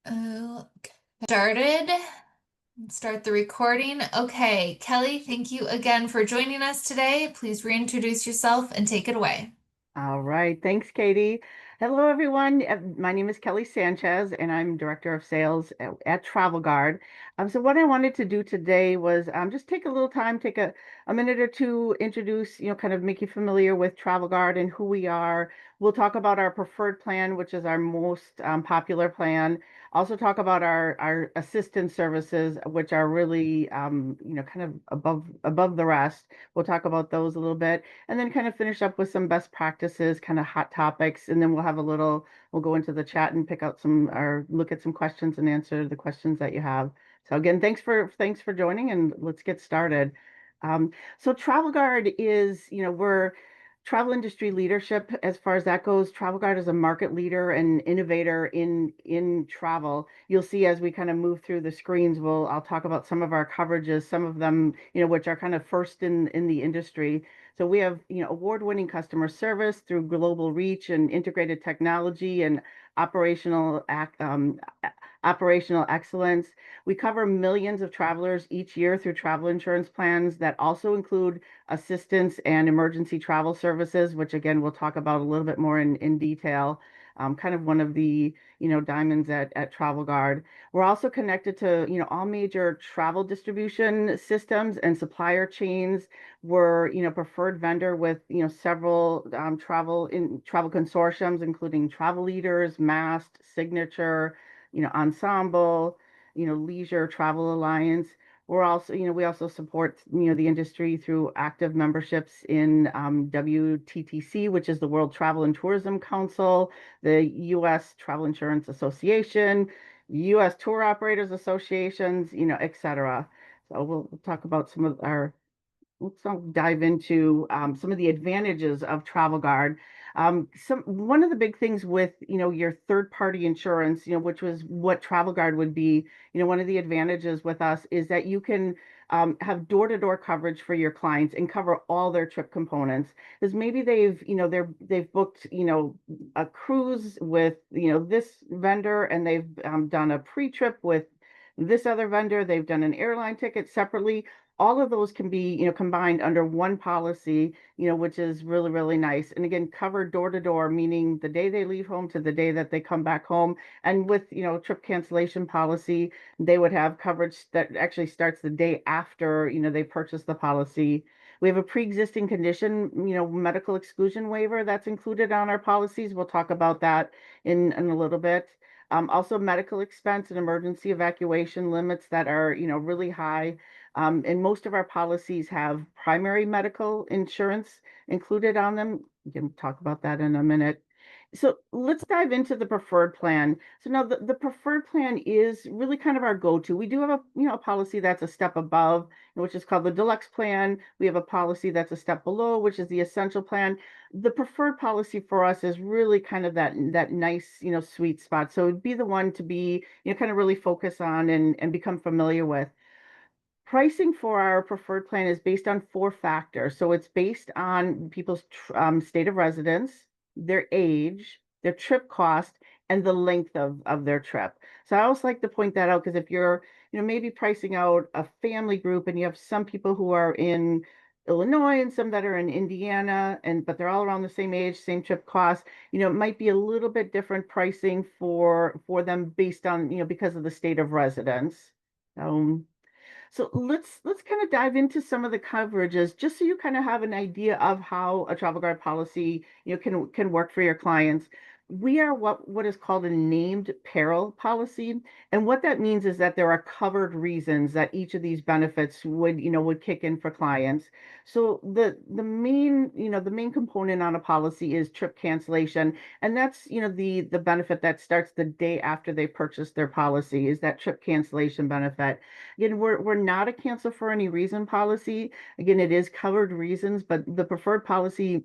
Okay. Started. Start the recording. Okay, Kelly, thank you again for joining us today. Please reintroduce yourself and take it away. All right. Thanks, Katie. Hello, everyone. My name is Kelly Sanchez, and I'm Director of Sales at Travel Guard. So what I wanted to do today was just take a little time, take a minute or two, introduce, kind of make you familiar with Travel Guard and who we are. We'll talk about our preferred plan, which is our most popular plan. Also talk about our assistance services, which are really, kind of above the rest. We'll talk about those a little bit and then kind of finish up with some best practices, kind of hot topics, and then we'll go into the chat and pick out some or look at some questions and answer the questions that you have. So again, thanks for joining, and let's get started. So Travel Guard is, we're travel industry leadership as far as that goes. Travel Guard is a market leader and innovator in travel. You'll see as we kind of move through the screens, I'll talk about some of our coverages, some of them, which are kind of first in the industry. So we have, award-winning customer service through global reach and integrated technology and operational operational excellence. We cover millions of travelers each year through travel insurance plans that also include assistance and emergency travel services, which again we'll talk about a little bit more in detail. Kind of one of the diamonds at Travel Guard. We're also connected to all major travel distribution systems and supplier chains. We're preferred vendor with several travel consortiums, including Travel Leaders, Mast, Signature, Ensemble, Leisure Travel Alliance. We also support, the industry through active memberships in WTTC, which is the World Travel and Tourism Council, the U.S. Travel Insurance Association, U.S. Tour Operators Associations, et cetera. So we'll talk about some of our let's dive into some of the advantages of Travel Guard. One of the big things with your third party insurance, which was what Travel Guard would be, one of the advantages with us is that you can have door to door coverage for your clients and cover all their trip components. Because maybe they've booked a cruise with this vendor and they've done a pre trip with this other vendor. They've done an airline ticket separately. All of those can be combined under one policy, which is really really nice, and again covered door to door, meaning the day they leave home to the day that they come back home. And with trip cancellation policy, they would have coverage that actually starts the day after they purchase the policy. We have a pre-existing condition, medical exclusion waiver that's included on our policies. We'll talk about that in a little bit. Also medical expense and emergency evacuation limits that are really high, and most of our policies have primary medical insurance included on them. We can talk about that in a minute. So let's dive into the preferred plan. So now the preferred plan is really kind of our go-to. We do have a policy that's a step above, which is called the deluxe plan. We have a policy that's a step below, which is the essential plan. The preferred policy for us is really kind of that nice, sweet spot. So it'd be the one to be, kind of really focus on and become familiar with. Pricing for our preferred plan is based on four factors. So it's based on people's state of residence, their age, their trip cost, and the length of their trip. So I always like to point that out because if you're, maybe pricing out a family group and you have some people who are in Illinois and some that are in Indiana, but they're all around the same age, same trip cost, it might be a little bit different pricing for them based on, because of the state of residence. Um, so let's kind of dive into some of the coverages just so you kind of have an idea of how a travel guard policy, can work for your clients. We are what is called a named peril policy. And what that means is that there are covered reasons that each of these benefits would kick in for clients. So the main component on a policy is trip cancellation. And that's, the benefit that starts the day after they purchase their policy is that trip cancellation benefit. Again, we're not a cancel for any reason policy. Again, it is covered reasons, but the preferred policy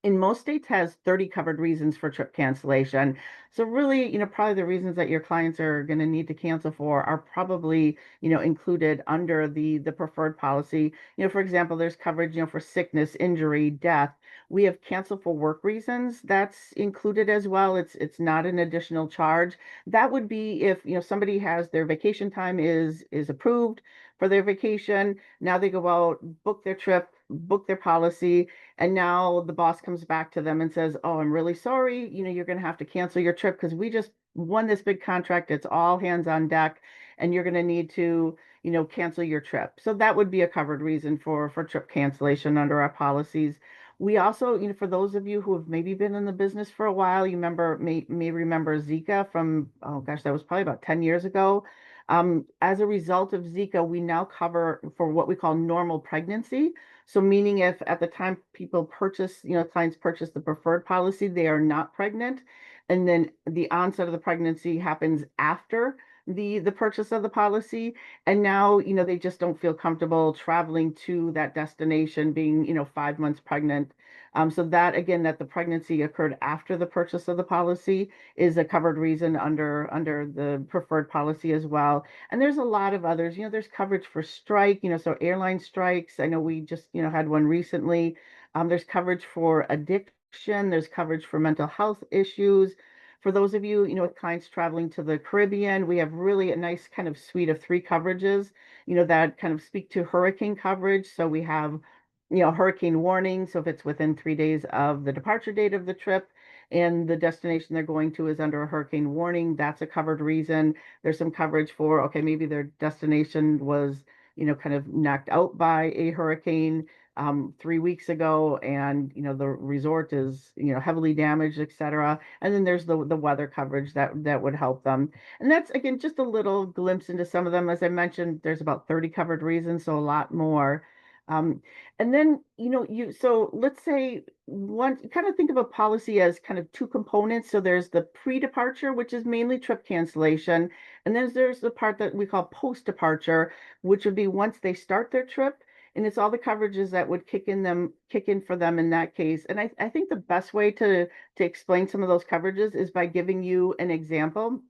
in most states has 30 covered reasons for trip cancellation. So really, probably the reasons that your clients are going to need to cancel for are probably, included under the preferred policy. For example, there's coverage, for sickness, injury, death. We have cancel for work reasons. That's included as well. It's not an additional charge. That would be if, somebody has their vacation time is approved for their vacation. Now they go out, book their trip, book their policy, and now the boss comes back to them and says, "Oh, I'm really sorry. You're going to have to cancel your trip because we just won this big contract. It's all hands on deck, and you're going to need to, cancel your trip." So that would be a covered reason for trip cancellation under our policies. We also, for those of you who have maybe been in the business for a while, you may remember Zika from, oh gosh, that was probably about 10 years ago. As a result of Zika, we now cover for what we call normal pregnancy. So meaning if at the time people purchase, clients purchase the preferred policy, they are not pregnant, and then the onset of the pregnancy happens after the purchase of the policy, and now they just don't feel comfortable traveling to that destination being 5 months pregnant. So that again, that the pregnancy occurred after the purchase of the policy is a covered reason under the preferred policy as well. And there's a lot of others. There's coverage for strike, so airline strikes. I know we just had one recently. There's coverage for addiction. There's coverage for mental health issues. For those of you, with clients traveling to the Caribbean, we have really a nice kind of suite of three coverages, that kind of speak to hurricane coverage. So we have, hurricane warning. So if it's within 3 days of the departure date of the trip and the destination they're going to is under a hurricane warning, that's a covered reason. There's some coverage for, okay, maybe their destination was, kind of knocked out by a hurricane 3 weeks ago, and the resort is heavily damaged, etc. And then there's the weather coverage that would help them. And that's again just a little glimpse into some of them. As I mentioned, there's about 30 covered reasons, so a lot more. Um, and then so let's say one kind of think of a policy as kind of two components. So there's the pre-departure, which is mainly trip cancellation, and then there's the part that we call post-departure, which would be once they start their trip, and it's all the coverages that would kick in for them in that case. And I think the best way to explain some of those coverages is by giving you an example.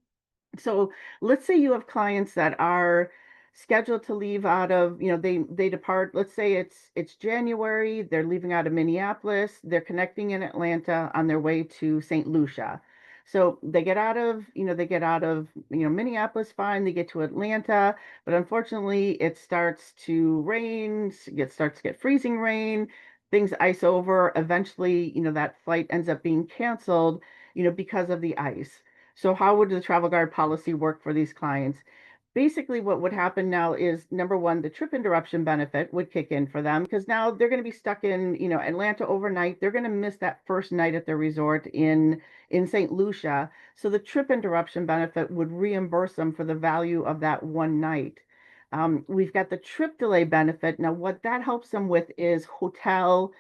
So let's say you have clients that are scheduled to leave out of, they depart, let's say it's January, they're leaving out of Minneapolis, they're connecting in Atlanta on their way to St. Lucia. So they get out of, Minneapolis fine, they get to Atlanta, but unfortunately it starts to rain, starts to get freezing rain, things ice over. Eventually, that flight ends up being canceled, because of the ice. So how would the travel guard policy work for these clients? Basically, what would happen now is number one, the trip interruption benefit would kick in for them because now they're going to be stuck in, Atlanta overnight. They're going to miss that first night at the resort in St. Lucia. So the trip interruption benefit would reimburse them for the value of that one night. We've got the trip delay benefit. Now, what that helps them with is hotel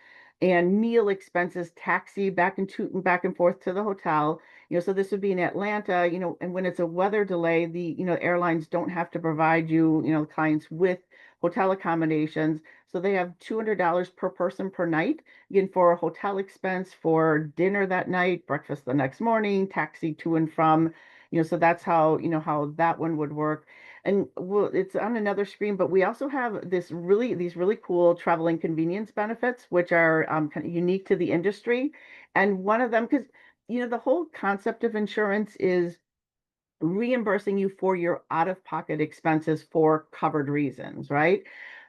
and meal expenses, taxi back and forth to the hotel. So this would be in Atlanta, and when it's a weather delay, the, airlines don't have to provide you, clients with hotel accommodations. So they have $200 per person per night, again, for a hotel expense, for dinner that night, breakfast the next morning, taxi to and from, so that's how that one would work. And well, it's on another screen, but we also have these really cool travel inconvenience benefits, which are kind of unique to the industry. And one of them, because the whole concept of insurance is reimbursing you for your out-of-pocket expenses for covered reasons, right?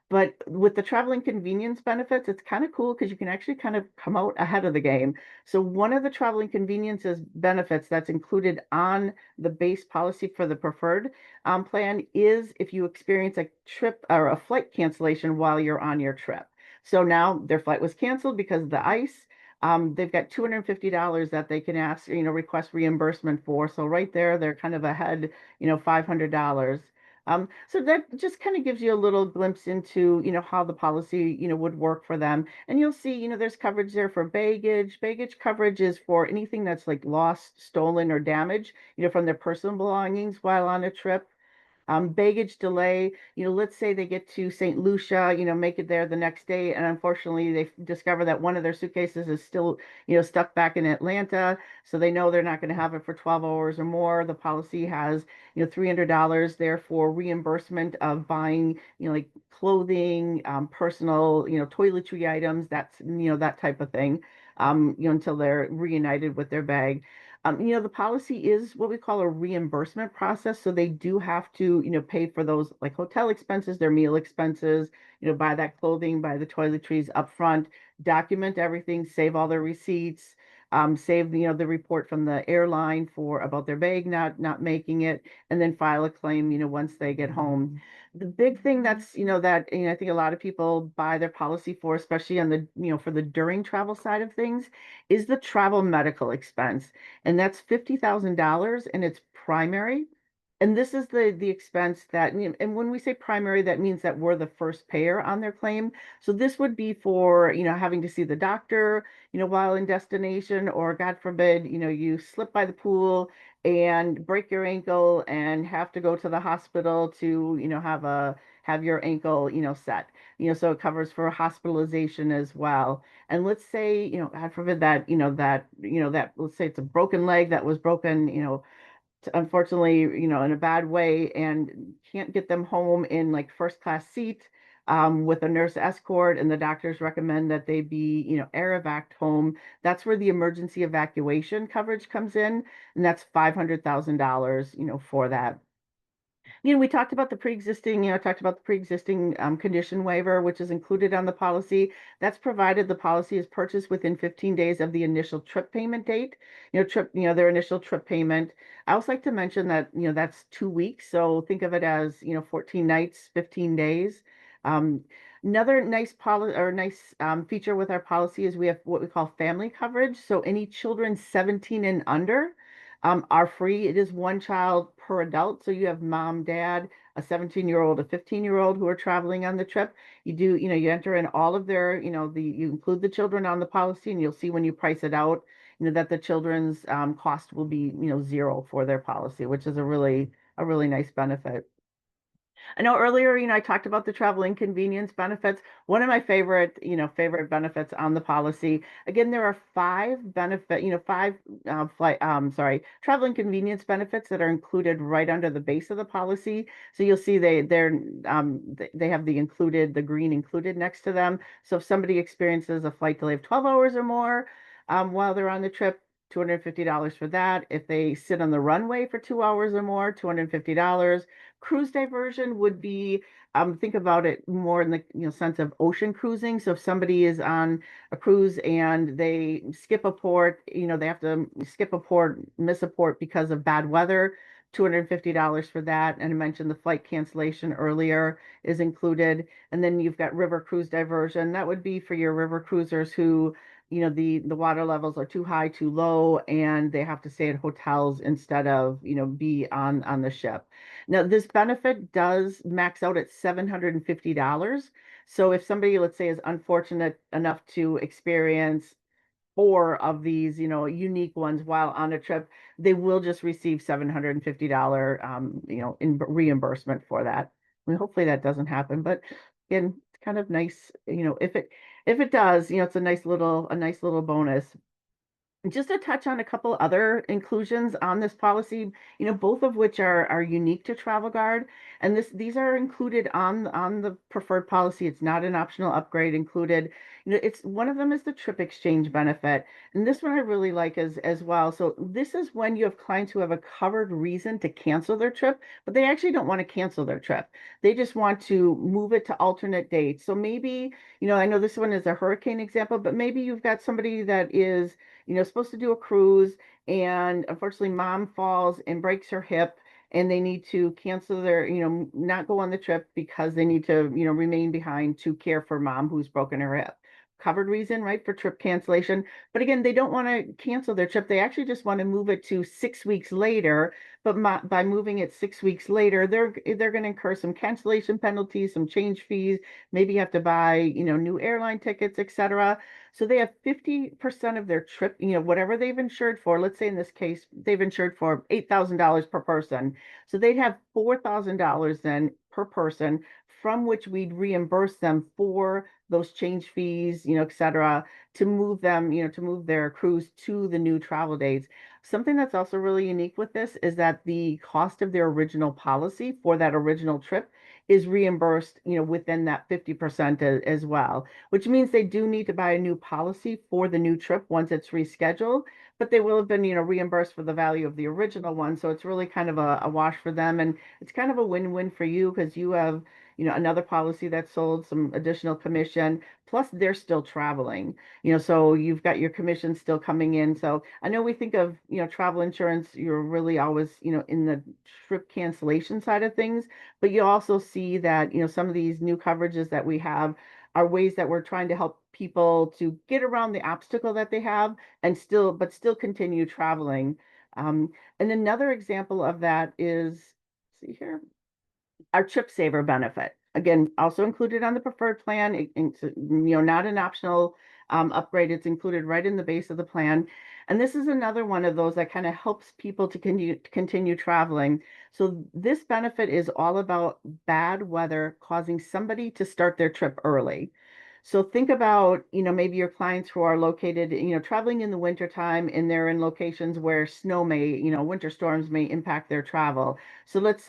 But with the travel inconvenience benefits, it's kind of cool because you can actually kind of come out ahead of the game. So one of the travel inconveniences benefits that's included on the base policy for the preferred plan is if you experience a trip or a flight cancellation while you're on your trip. So now their flight was canceled because of the ice. They've got $250 that they can ask, request reimbursement for. So right there, they're kind of ahead, $500. So that just kind of gives you a little glimpse into, how the policy, would work for them. And you'll see, there's coverage there for baggage. Baggage coverage is for anything that's like lost, stolen, or damaged, from their personal belongings while on a trip. Baggage delay, let's say they get to St. Lucia, make it there the next day, and unfortunately they discover that one of their suitcases is still, stuck back in Atlanta, so they know they're not going to have it for 12 hours or more. The policy has, $300 there for reimbursement of buying, like clothing, personal, toiletry items, that's, that type of thing. until they're reunited with their bag. The policy is what we call a reimbursement process. So they do have to, pay for those like hotel expenses, their meal expenses, buy that clothing, buy the toiletries up front, document everything, save all their receipts, save the report from the airline for about their bag not making it, and then file a claim, once they get home. The big thing that's, that, I think a lot of people buy their policy for, especially on the, for the during travel side of things, is the travel medical expense. And that's $50,000 and it's primary. And this is the expense that, and when we say primary, that means that we're the first payer on their claim. So this would be for, having to see the doctor, while in destination, or God forbid, you slip by the pool and break your ankle and have to go to the hospital to, have your ankle, set. So it covers for hospitalization as well. And let's say, God forbid that, that let's say it's a broken leg that was broken, unfortunately, in a bad way, and can't get them home in like first class seat, with a nurse escort, and the doctors recommend that they be, air evac home. That's where the emergency evacuation coverage comes in, and that's $500,000, for that. We talked about the pre-existing, condition waiver, which is included on the policy. That's provided the policy is purchased within 15 days of the initial trip payment date, their initial trip payment. I also like to mention that, that's 2 weeks. So think of it as, 14 nights, 15 days. Um, Another nice feature with our policy is we have what we call family coverage. So any children 17 and under, are free. It is one child per adult. So you have mom, dad, a 17-year-old, a 15-year-old who are traveling on the trip. You enter in all of their, you include the children on the policy, and you'll see when you price it out, that the children's cost will be, zero for their policy, which is a really nice benefit. I know earlier, I talked about the travel inconvenience benefits. One of my favorite benefits on the policy. Again, there are five travel inconvenience benefits that are included right under the base of the policy. So you'll see they have the green included next to them. So if somebody experiences a flight delay of 12 hours or more, while they're on the trip, $250 for that. If they sit on the runway for 2 hours or more, $250. Cruise diversion would be, think about it more in the, sense of ocean cruising. So if somebody is on a cruise and they skip a port, they have to skip a port, miss a port because of bad weather, $250 for that. And I mentioned the flight cancellation earlier is included. And then you've got river cruise diversion. That would be for your river cruisers who, the water levels are too high, too low, and they have to stay at hotels instead of, be on the ship. Now, this benefit does max out at $750. So if somebody, let's say, is unfortunate enough to experience four of these, unique ones while on a trip, they will just receive $750, in reimbursement for that. I mean, hopefully that doesn't happen, but again, it's kind of nice, if it does, it's a nice little bonus. Just to touch on a couple other inclusions on this policy, both of which are unique to Travel Guard, and these are included on the preferred policy. It's not an optional upgrade included. It's one of them is the trip exchange benefit, and this one I really like as well. So this is when you have clients who have a covered reason to cancel their trip, but they actually don't want to cancel their trip. They just want to move it to alternate dates. So maybe, I know this one is a hurricane example, but maybe you've got somebody that is, supposed to do a cruise, and unfortunately mom falls and breaks her hip, and they need to cancel their, not go on the trip because they need to, remain behind to care for mom who's broken her hip. Covered reason, right, for trip cancellation. But again, they don't want to cancel their trip. They actually just want to move it to 6 weeks later. But by moving it 6 weeks later, they're going to incur some cancellation penalties, some change fees, maybe have to buy, new airline tickets, etc. So they have 50% of their trip, whatever they've insured for. Let's say in this case, they've insured for $8,000 per person. So they'd have $4,000 then per person, from which we'd reimburse them for those change fees, et cetera, to move them, to move their cruise to the new travel dates. Something that's also really unique with this is that the cost of their original policy for that original trip is reimbursed, within that 50% as well, which means they do need to buy a new policy for the new trip once it's rescheduled, but they will have been, reimbursed for the value of the original one. So it's really kind of a wash for them. And it's kind of a win-win for you because you have, another policy that's sold, some additional commission, plus they're still traveling, so you've got your commission still coming in. So I know we think of, travel insurance, you're really always, in the trip cancellation side of things, but you also see that, some of these new coverages that we have are ways that we're trying to help people to get around the obstacle that they have and still continue traveling. Um, and another example of that is, see here, our Trip Saver benefit. Again, also included on the preferred plan. It's, not an optional upgrade. It's included right in the base of the plan. And this is another one of those that kind of helps people to continue traveling. So this benefit is all about bad weather causing somebody to start their trip early. So think about, maybe your clients who are located, traveling in the wintertime and they're in locations where snow may, winter storms may impact their travel. So let's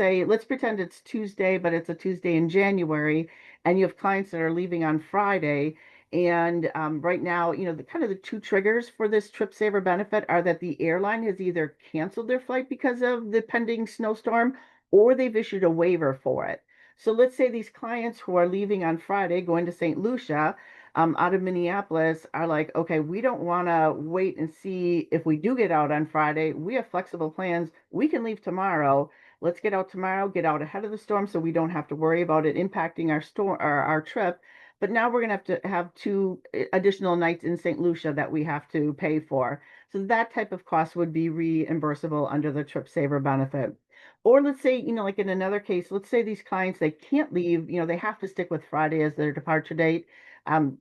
pretend it's Tuesday, but it's a Tuesday in January, and you have clients that are leaving on Friday. And right now, the kind of the two triggers for this Trip Saver benefit are that the airline has either canceled their flight because of the pending snowstorm, or they've issued a waiver for it. So let's say these clients who are leaving on Friday, going to St. Lucia, out of Minneapolis, are like, okay, we don't want to wait and see if we do get out on Friday. We have flexible plans. We can leave tomorrow. Let's get out tomorrow, get out ahead of the storm so we don't have to worry about it impacting our store or our trip. But now we're going to have two additional nights in St. Lucia that we have to pay for. So that type of cost would be reimbursable under the Trip Saver benefit. Or let's say, like in another case, let's say these clients, they can't leave, they have to stick with Friday as their departure date. Um,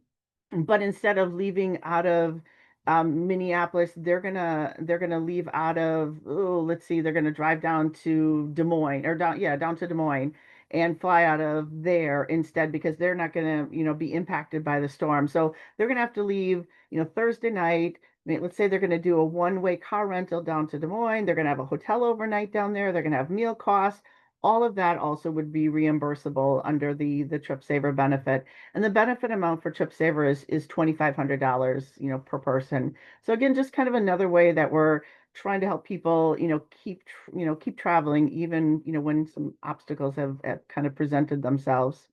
but instead of leaving out of Minneapolis, they're gonna leave out of, oh, let's see, they're gonna drive down to Des Moines or down, yeah, down to Des Moines and fly out of there instead because they're not gonna, be impacted by the storm. So they're gonna have to leave, Thursday night. Let's say they're going to do a one-way car rental down to Des Moines. They're going to have a hotel overnight down there. They're going to have meal costs. All of that also would be reimbursable under the Trip Saver benefit. And the benefit amount for Trip Saver is $2,500, per person. So again, just kind of another way that we're trying to help people, keep traveling even, when some obstacles have kind of presented themselves.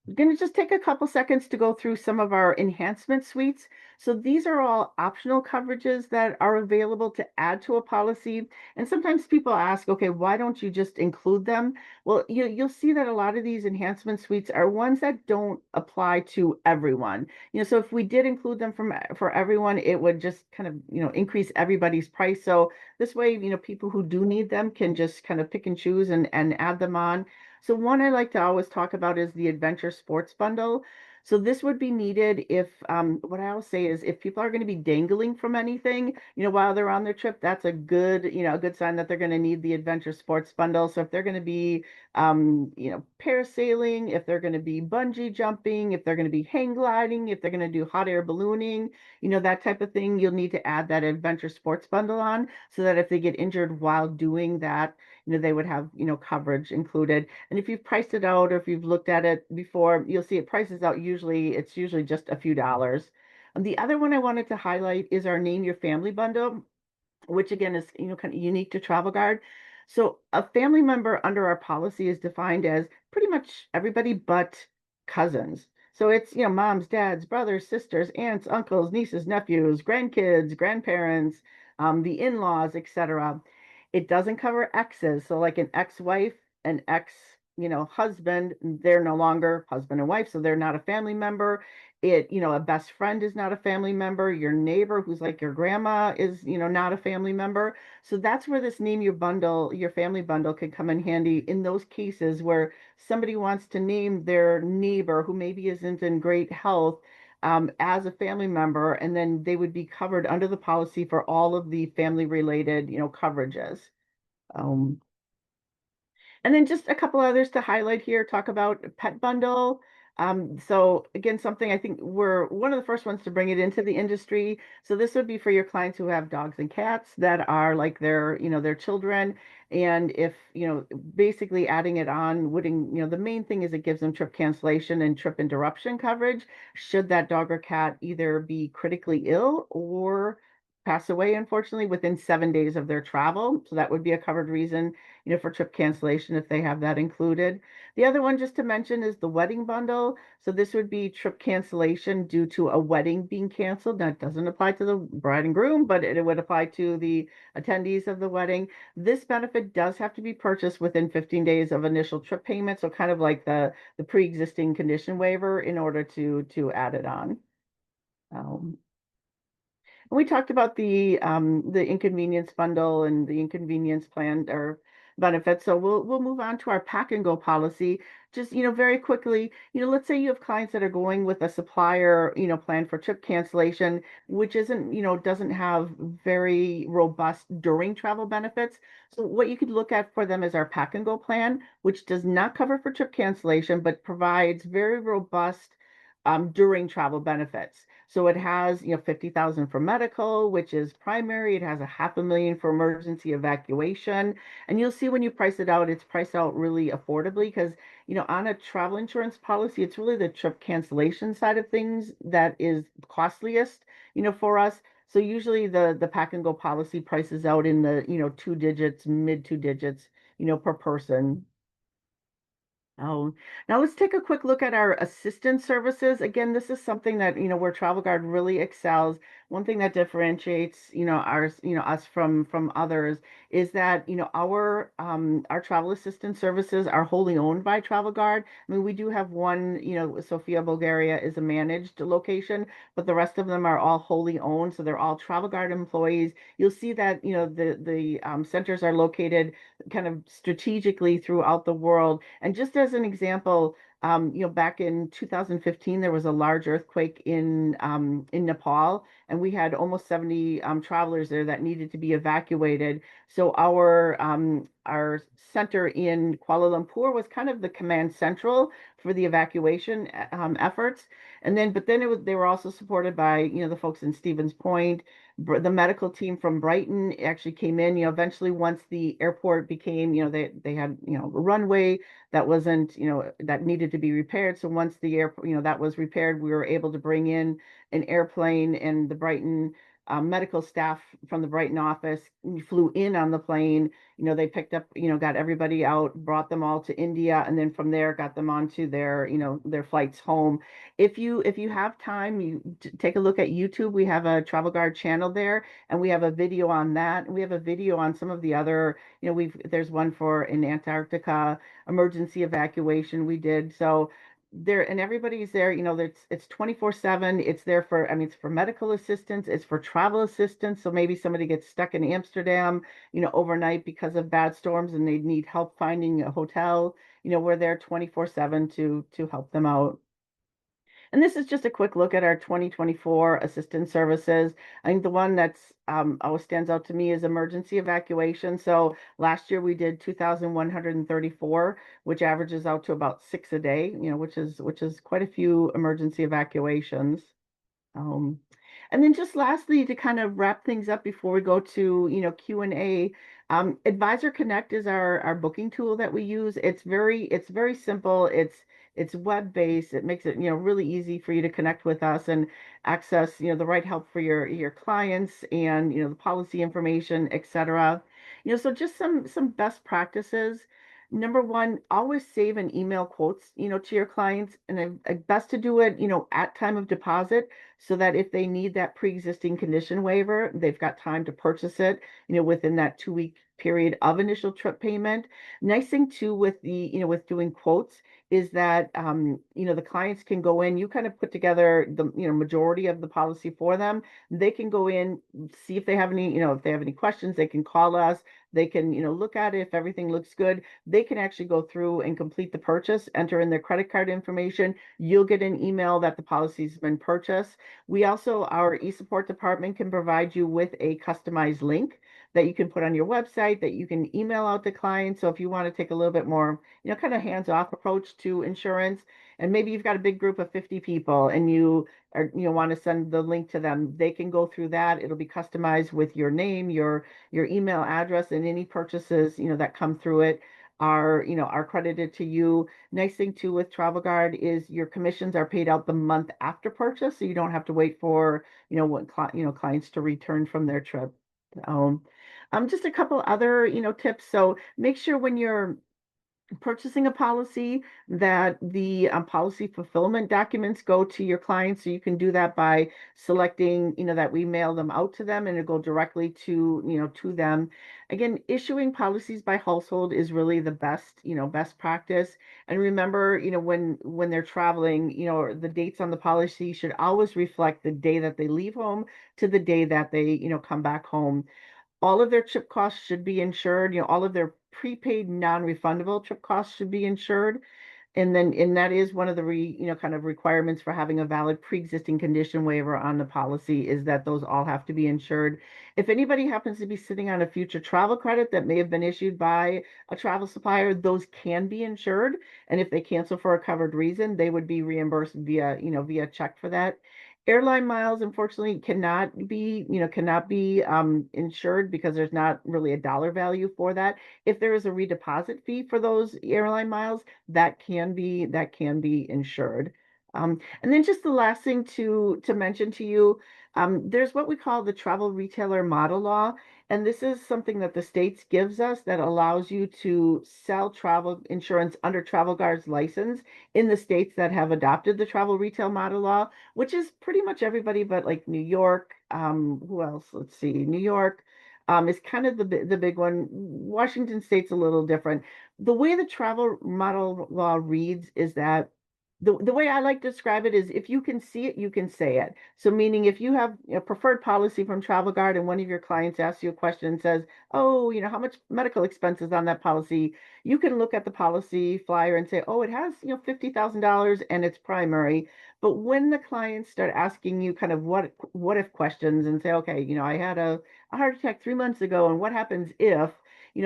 I'm going to just take a couple seconds to go through some of our enhancement suites. So these are all optional coverages that are available to add to a policy. And sometimes people ask, okay, why don't you just include them? Well, you'll see that a lot of these enhancement suites are ones that don't apply to everyone. So if we did include them for everyone, it would just kind of, increase everybody's price. So this way, people who do need them can just kind of pick and choose and add them on. So one I like to always talk about is the adventure sports bundle. So this would be needed if, what I always say is if people are going to be dangling from anything, while they're on their trip, that's a good sign that they're going to need the adventure sports bundle. So if they're going to be, parasailing, if they're going to be bungee jumping, if they're going to be hang gliding, if they're going to do hot air ballooning, that type of thing, you'll need to add that adventure sports bundle on so that if they get injured while doing that, they would have, coverage included. And if you've priced it out or if you've looked at it before, you'll see it prices out it's usually just a few dollars. And the other one I wanted to highlight is our Name Your Family bundle, which again is, kind of unique to Travel Guard. So a family member under our policy is defined as pretty much everybody but cousins. So it's, moms, dads, brothers, sisters, aunts, uncles, nieces, nephews, grandkids, grandparents, the in-laws, etc. It doesn't cover exes. So like an ex-wife, an ex, husband, they're no longer husband and wife, so they're not a family member. A best friend is not a family member. Your neighbor who's like your grandma is, not a family member. So that's where this Name Your Bundle, your family bundle can come in handy in those cases where somebody wants to name their neighbor who maybe isn't in great health, as a family member, and then they would be covered under the policy for all of the family related, coverages. Um, and then just a couple others to highlight here, talk about pet bundle. So again, something I think we're one of the first ones to bring it into the industry. So this would be for your clients who have dogs and cats that are like their children. And if, basically adding it on wouldn't, the main thing is it gives them trip cancellation and trip interruption coverage should that dog or cat either be critically ill or pass away, unfortunately, within 7 days of their travel. So that would be a covered reason, for trip cancellation if they have that included. The other one, just to mention, is the wedding bundle. So this would be trip cancellation due to a wedding being canceled. That doesn't apply to the bride and groom, but it would apply to the attendees of the wedding. This benefit does have to be purchased within 15 days of initial trip payment. So kind of like the pre-existing condition waiver in order to add it on. Um, we talked about the inconvenience bundle and the inconvenience plan or benefits. So we'll move on to our pack and go policy. Just, very quickly, let's say you have clients that are going with a supplier, plan for trip cancellation, which isn't, doesn't have very robust during travel benefits. So what you could look at for them is our pack and go plan, which does not cover for trip cancellation, but provides very robust during travel benefits. So it has, 50,000 for medical, which is primary. It has a 500,000 for emergency evacuation. And you'll see when you price it out, it's priced out really affordably because, on a travel insurance policy, it's really the trip cancellation side of things that is costliest, for us. So usually the pack and go policy prices out in the, two digits, mid two digits, per person. Oh, now let's take a quick look at our assistance services. Again, this is something that, where Travel Guard really excels. One thing that differentiates, us from others is that, our travel assistance services are wholly owned by Travel Guard. I mean, we do have one, Sofia, Bulgaria is a managed location, but the rest of them are all wholly owned. So they're all Travel Guard employees. You'll see that, the centers are located kind of strategically throughout the world. And just as an example, back in 2015, there was a large earthquake in Nepal, and we had almost 70 travelers there that needed to be evacuated. So our center in Kuala Lumpur was kind of the command central for the evacuation efforts. But then they were also supported by the folks in Stevens Point. The medical team from Brighton actually came in, eventually once the airport became, they had, a runway that wasn't, that needed to be repaired. So once the airport, that was repaired, we were able to bring in an airplane, and the Brighton medical staff from the Brighton office flew in on the plane. They picked up, got everybody out, brought them all to India, and then from there got them onto their flights home. If you have time, you take a look at YouTube. We have a Travel Guard channel there, and we have a video on that. We have a video on some of the other, there's one for in Antarctica emergency evacuation we did. So there, and everybody's there, it's 24/7. It's there for, I mean, it's for medical assistance, it's for travel assistance. So maybe somebody gets stuck in Amsterdam, overnight because of bad storms and they need help finding a hotel. We're there 24/7 to help them out. And this is just a quick look at our 2024 assistance services. I think the one that's always stands out to me is emergency evacuation. So last year we did 2,134, which averages out to about 6 a day, which is quite a few emergency evacuations. Um, and then just lastly, to kind of wrap things up before we go to, Q&A, Advisor Connect is our booking tool that we use. It's very simple. It's web-based. It makes it, really easy for you to connect with us and access, the right help for your clients and, the policy information, et cetera. So just some best practices. Number one, always save and email quotes, to your clients, and best to do it, at time of deposit so that if they need that pre-existing condition waiver, they've got time to purchase it, within that 2-week period of initial trip payment. Nice thing too with with doing quotes is that the clients can go in, you kind of put together the majority of the policy for them. They can go in, see if they have any, if they have any questions, they can call us. They can, look at it. If everything looks good, they can actually go through and complete the purchase, enter in their credit card information. You'll get an email that the policy's been purchased. We also, our e-support department can provide you with a customized link that you can put on your website, that you can email out to clients. So if you want to take a little bit more, kind of hands-off approach to insurance, and maybe you've got a big group of 50 people and you are, want to send the link to them, they can go through that. It'll be customized with your name, your email address, and any purchases, that come through it are credited to you. Nice thing too with Travel Guard is your commissions are paid out the month after purchase, so you don't have to wait for, clients to return from their trip. Um, just a couple other, tips. So make sure when you're purchasing a policy that the policy fulfillment documents go to your clients. So you can do that by selecting, that we mail them out to them and it go directly to, to them. Again, issuing policies by household is really the best, best practice. And remember, when they're traveling, the dates on the policy should always reflect the day that they leave home to the day that they, come back home. All of their trip costs should be insured. All of their prepaid non-refundable trip costs should be insured. And that is one of the kind of requirements for having a valid pre-existing condition waiver on the policy, is that those all have to be insured. If anybody happens to be sitting on a future travel credit that may have been issued by a travel supplier, those can be insured. And if they cancel for a covered reason, they would be reimbursed via check for that. Airline miles, unfortunately, cannot be insured because there's not really a dollar value for that. If there is a redeposit fee for those airline miles, that can be insured. And then just the last thing to mention to you, there's what we call the travel retailer model law, and this is something that the states gives us that allows you to sell travel insurance under Travel Guard's license in the states that have adopted the travel retail model law, which is pretty much everybody but like New York. Who else? Let's see, New York. Is kind of the big one. Washington State's a little different. The way the travel model law reads is that the way I like to describe it is, if you can see it, you can say it. So meaning, if you have a preferred policy from Travel Guard and one of your clients asks you a question and says, oh, how much medical expenses on that policy, you can look at the policy flyer and say, oh, it has, $50,000 and it's primary. But when the clients start asking you kind of what if questions and say, okay, I had a heart attack 3 months ago, and what happens if,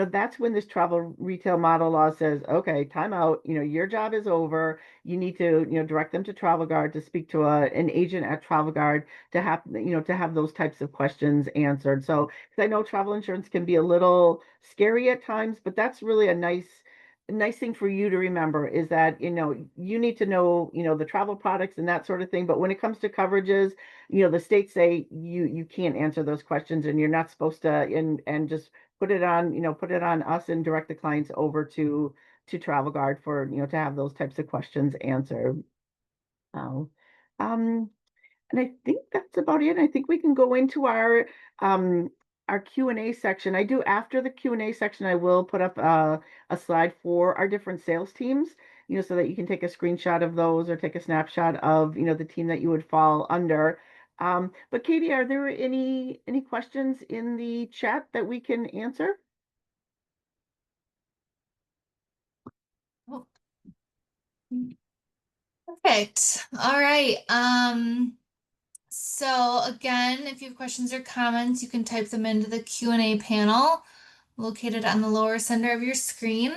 that's when this travel retail model law says, okay, time out, your job is over. You need to, direct them to Travel Guard to speak to an agent at Travel Guard to have those types of questions answered. So, because I know travel insurance can be a little scary at times, but that's really a nice thing for you to remember, is that you need to know the travel products and that sort of thing. But when it comes to coverages, the states say you can't answer those questions, and you're not supposed to, and just put it on us and direct the clients over to Travel Guard for to have those types of questions answered. Uh, um, and I think that's about it. I think we can go into um our Q&A section. I do, after the Q&A section, I will put up a slide for our different sales teams, so that you can take a screenshot of those or take a snapshot of, the team that you would fall under. But Katie, are there any questions in the chat that we can answer? Oh, perfect. All right. So again, if you have questions or comments, you can type them into the Q&A panel located on the lower center of your screen.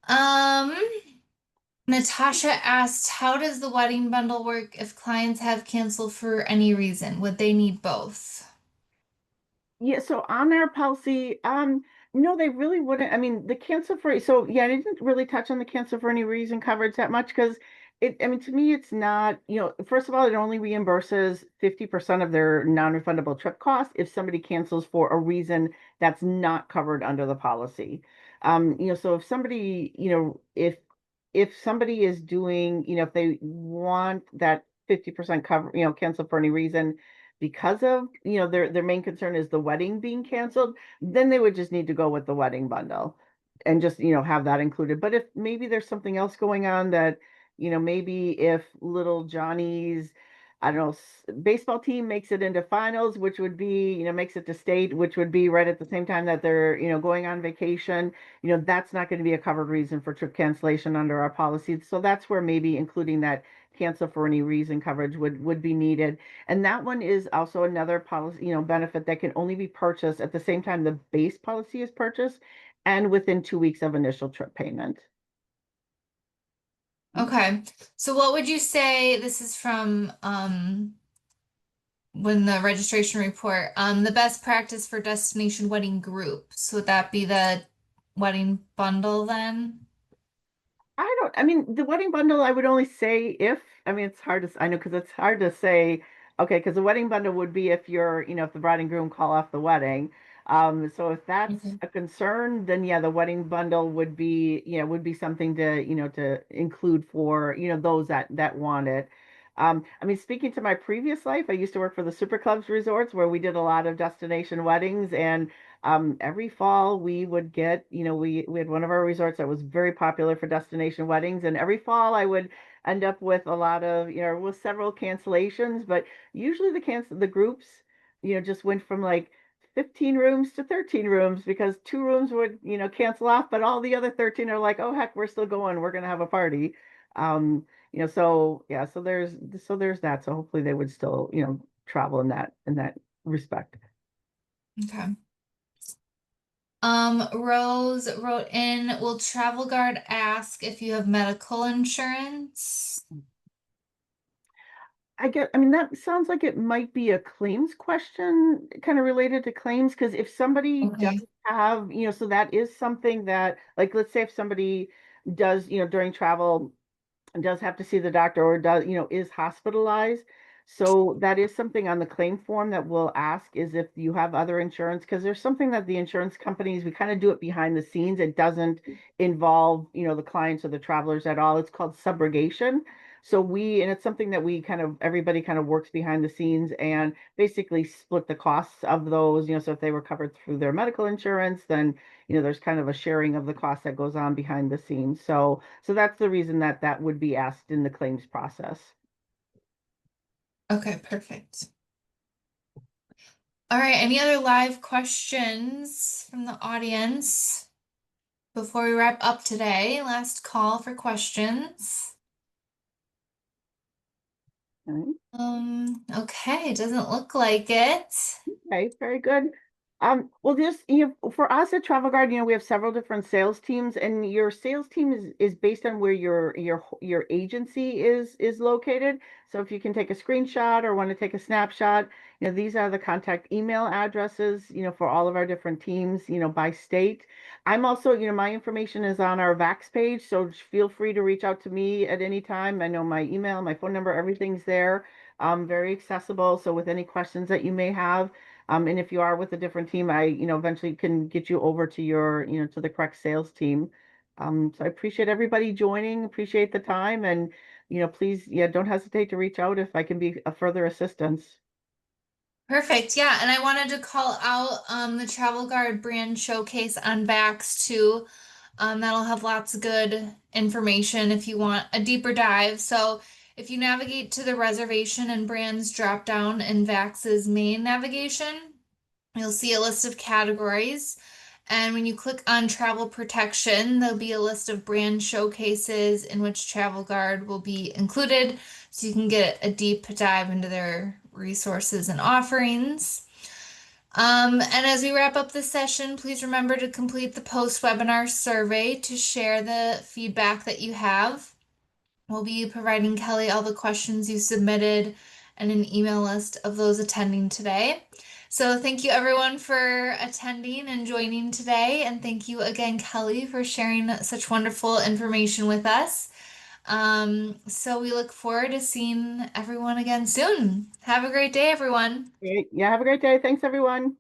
Um, Natasha asked, how does the wedding bundle work if clients have canceled for any reason? Would they need both? Yeah, so on our policy, no, they really wouldn't. I mean, the cancel for, so yeah, I didn't really touch on the cancel for any reason coverage that much, because I mean, to me, it's not, first of all, it only reimburses 50% of their non-refundable trip costs if somebody cancels for a reason that's not covered under the policy. So if somebody, if somebody is doing, if they want that 50% cover, cancel for any reason, because of, their main concern is the wedding being canceled, then they would just need to go with the wedding bundle and just, have that included. But if maybe there's something else going on that, maybe if little Johnny's, I don't know, baseball team makes it into finals, which would be, makes it to state, which would be right at the same time that they're, going on vacation, that's not going to be a covered reason for trip cancellation under our policy. So that's where maybe including that cancel for any reason coverage would be needed. And that one is also another policy, benefit that can only be purchased at the same time the base policy is purchased and within 2 weeks of initial trip payment. Okay. So what would you say, this is from when the registration report, the best practice for destination wedding groups, would that be the wedding bundle then? I mean, the wedding bundle, I would only say if, I mean, it's hard to, I know, because it's hard to say, okay, because the wedding bundle would be if if the bride and groom call off the wedding. So if that's Okay. a concern, then yeah, the wedding bundle would be something to, to include for, those that want it. I mean, speaking to my previous life, I used to work for the Super Clubs resorts where we did a lot of destination weddings, and every fall we would get, we had one of our resorts that was very popular for destination weddings, and every fall I would end up with a lot of, with several cancellations, but usually the groups, just went from like 15 rooms to 13 rooms because two rooms would, cancel off, but all the other 13 are like, oh heck, we're still going, we're gonna have a party. So yeah, so there's that. So hopefully they would still, travel in that respect. Okay. Rose wrote in, will Travel Guard ask if you have medical insurance? I mean, that sounds like it might be a claims question, kind of related to claims, because if somebody does Okay. have, so that is something that, like, let's say if somebody does, during travel does have to see the doctor or does, is hospitalized. So that is something on the claim form that we'll ask is if you have other insurance, because there's something that the insurance companies, we kind of do it behind the scenes. It doesn't involve, the clients or the travelers at all. It's called subrogation. And it's something that everybody kind of works behind the scenes and basically split the costs of those, so if they were covered through their medical insurance, then, there's kind of a sharing of the cost that goes on behind the scenes. So that's the reason that that would be asked in the claims process. Okay, perfect. All right, any other live questions from the audience before we wrap up today? Last call for questions. All Okay, doesn't look like it. right, very good. Well, just for us at Travel Guard, we have several different sales teams, and your sales team is based on where your agency is located. So if you can take a screenshot or want to take a snapshot, these are the contact email addresses, for all of our different teams, by state. I'm also, my information is on our Vax page, so feel free to reach out to me at any time. I know my email, my phone number, everything's there. Very accessible. So with any questions that you may have. And if you are with a different team, I, eventually can get you over to to the correct sales team. So I appreciate everybody joining, appreciate the time, and, please, yeah, don't hesitate to reach out if I can be a further assistance. Perfect. Yeah, and I wanted to call out the Travel Guard brand showcase on Vax too. That'll have lots of good information if you want a deeper dive. So if you navigate to the reservation and brands drop down in Vax's main navigation, you'll see a list of categories. And when you click on travel protection, there'll be a list of brand showcases in which Travel Guard will be included, so you can get a deep dive into their resources and offerings. And as we wrap up this session, please remember to complete the post-webinar survey to share the feedback that you have. We'll be providing Kelly all the questions you submitted and an email list of those attending today. So thank you everyone for attending and joining today. And thank you again, Kelly, for sharing such wonderful information with us. So we look forward to seeing everyone again soon. Have a great day, everyone. Great. Yeah, have a great day. Thanks, everyone.